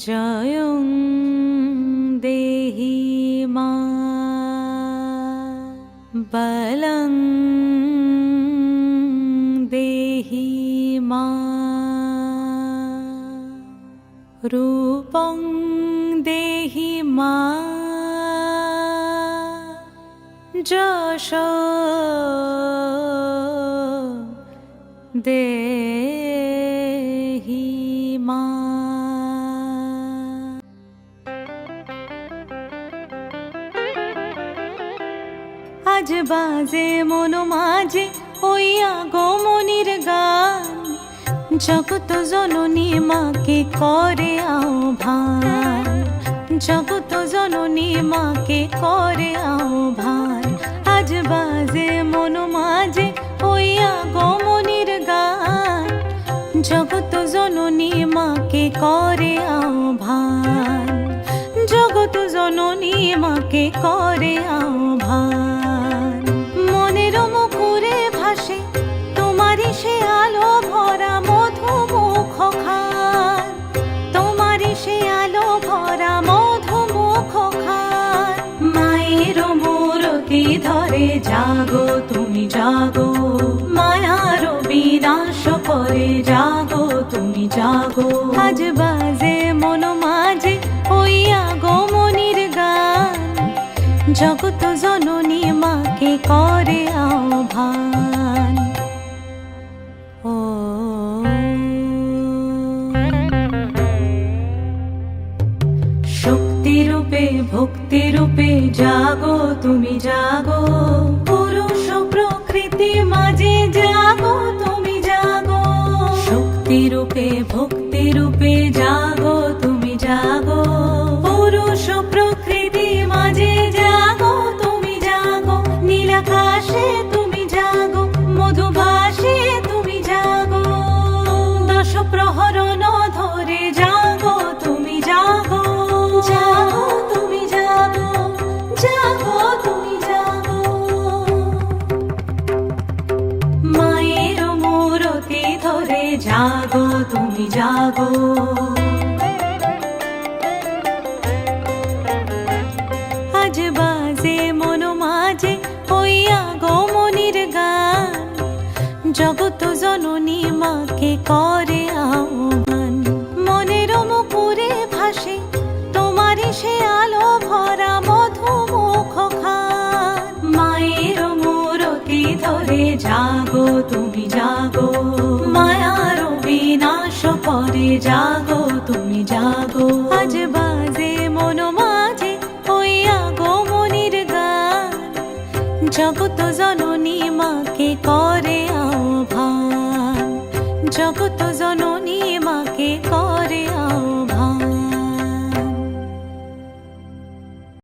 জয়ং দেহি মা বলং দেহি মা রূপং দেহি মা যশ দেহি মা। আজ বাজে মন মাঝে ওই আগমনীর গান, জগত জননী মাকে করে আহ্বান, জগত জননী মাকে করে আহ্বান। আজ বাজে মন মাঝে ওই আগমনীর গান, জগত জননী মাকে করে আহ্বান, জগত জননী মাকে করে আহ্বান। মনের মুখরে ভাসে তোমারই সে আলো ভরা মধুমুখ খান, তোমারই সে আলো ভরা মধুমুখ খান। মায়ের মূরতি ধরে জাগো তুমি জাগো, মায়ার বিনাশ করে জাগো তুমি জাগো। আজ বাজে মন মাঝে ওই আগমনীর গান, জগত জননী মাকে করে আহ্বান। ও শক্তি রূপে ভক্তি রূপে জাগো তুমি জাগো, পুরুষ প্রকৃতি মাঝে জাগো তুমি জাগো। শক্তি রূপে ভক্তি রূপে জাগো তুমি জাগো, পুরুষ প্রকৃতি মাঝে জাগো তুমি জাগো। নীলাকাশে তুমি জাগো, মধুভাসে তুমি জাগো, দশ প্রহরণ ধরে জাগো তুমি জাগো, জাগো তুমি জাগো, জাগো তুমি জাগো। মায়ের মূরতি ধরে জাগো তুমি জাগো। আজ বাজে মন মাঝে ওই আগমনীর গান, জগত জননী মাকে করে আহ্বান। মনের মুখরে ভাসে তোমারই সে আলো ভরা মধুমুখ খান। মায়ের মূরতি ধরে জাগো তুমি জাগো, মায়ার বিনাশ করে জাগো তুমি জাগো। আজ বাজে মন মাঝে ওই আগমনীর গান, জগত জননী মাকে করে আহ্বান, জগত জননী মাকে করে